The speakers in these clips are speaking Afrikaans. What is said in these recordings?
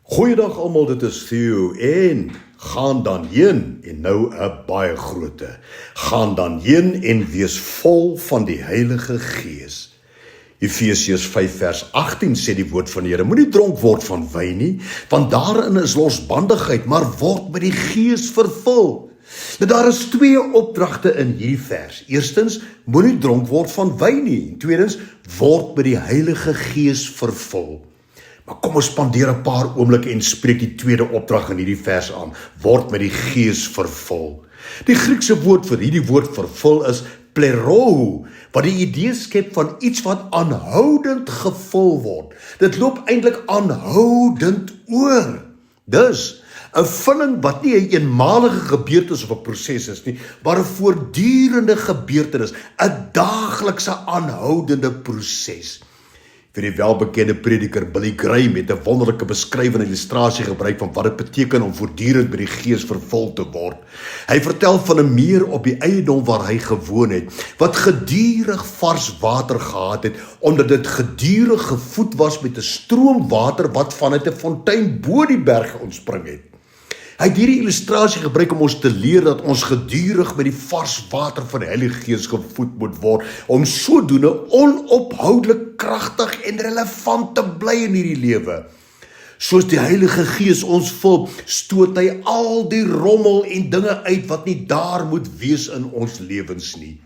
Goeiedag almal, dit is Theo en gaan dan heen en nou 'n baie groote. Gaan dan heen en wees vol van die Heilige Gees. Efesiërs 5 vers 18 sê die woord van die Here: moenie dronk word van wyn nie, want daarin is losbandigheid, maar word met die Gees vervul. Nou daar is twee opdragte in hierdie vers. Eerstens, moenie dronk word van wyn nie. En tweedens, word met die Heilige Gees vervul. Maar kom ons spandeer 'n paar oomblikke en spreek die tweede opdrag in hierdie vers aan. Word met die Gees vervul. Die Griekse woord vir hierdie woord vervul is plerou, wat die idee skep van iets wat aanhoudend gevul word. Dit loop eintlik aanhoudend oor. Dus 'n vulling wat nie 'n eenmalige gebeurtenis of 'n proses is nie, maar 'n voortdurende gebeurtenis, 'n daaglikse aanhoudende proses. Vir die welbekende prediker Billy Graham het 'n wonderlike beskrywende illustrasie gebruik van wat dit beteken om voortdurend by die Gees vervul te word. Hy vertel van 'n meer op die eiendom waar hy gewoon het, wat gedurig vars water gehad het, omdat dit gedurig gevoed was met 'n stroom water wat vanuit 'n fontein bo die berge ontspring het. Hy het hierdie illustrasie gebruik om ons te leer dat ons gedurig met die vars water van die Heilige Gees gevoed moet word, om sodoende onophoudelik kragtig en relevant te bly in hierdie lewe. Soos die Heilige Gees ons vul, stoot hy al die rommel en dinge uit wat nie daar moet wees in ons lewens nie.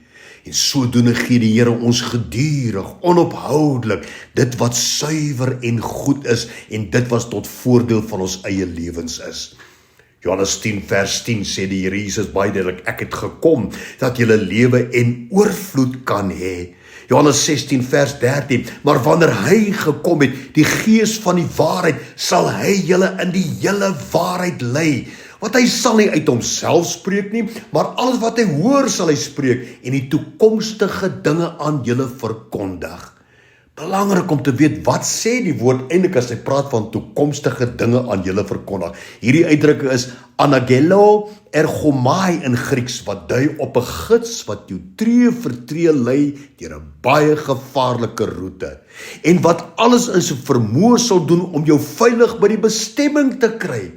En sodoende gee die Here ons gedurig, onophoudelik, dit wat suiwer en goed is, en dit wat tot voordeel van ons eie lewens is. Johannes 10 vers 10 sê die Here Jesus baie duidelik: ek het gekom dat julle lewe en oorvloed kan hê. Johannes 16 vers 13, maar wanneer hy gekom het, die Gees van die waarheid, sal hy julle in die hele waarheid lei. Want hy sal nie uit homself spreek nie, maar alles wat hy hoor sal hy spreek en die toekomstige dinge aan julle verkondig. Belangrik om te weet, wat sê die woord eintlik as hy praat van toekomstige dinge aan julle verkondig? Hierdie uitdrukking is anagelo ergomai in Grieks, wat dui op 'n gids wat jou tree vir tree lei deur 'n baie gevaarlike roete, en wat alles in sy vermoë sal doen om jou veilig by die bestemming te kry.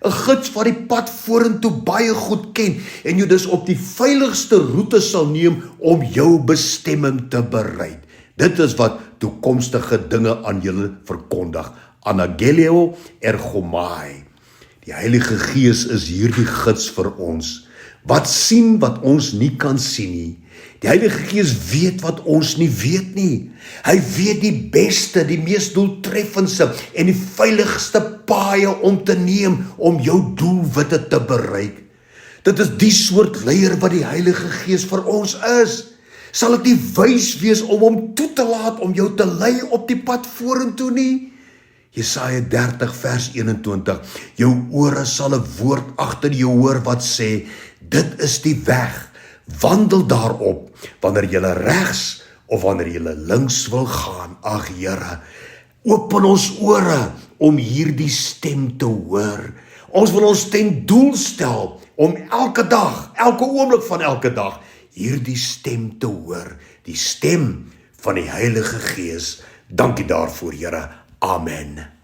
'n gids wat die pad vorentoe baie goed ken en jou dus op die veiligste roete sal neem om jou bestemming te bereik. Dit is wat toekomstige dinge aan julle verkondig. Anageleo ergomai. Die Heilige Gees is hierdie gids vir ons, wat sien wat ons nie kan sien nie. Die Heilige Gees weet wat ons nie weet nie. Hy weet die beste, die mees doeltreffendste en die veiligste paaie om te neem om jou doelwitte te bereik. Dit is die soort leier wat die Heilige Gees vir ons is. Sal dit nie wys wees om hom toe te laat om jou te lei op die pad vorentoe nie? Jesaja 30 vers 21, jou ore sal 'n woord agter jou hoor wat sê, dit is die weg, wandel daarop, wanneer jy regs of wanneer jy links wil gaan. Ag Here, open ons ore om hierdie stem te hoor. Ons wil ons ten doel stel om elke dag, elke oomblik van elke dag, hierdie stem te hoor, die stem van die Heilige Gees. Dankie daarvoor, Here. Amen.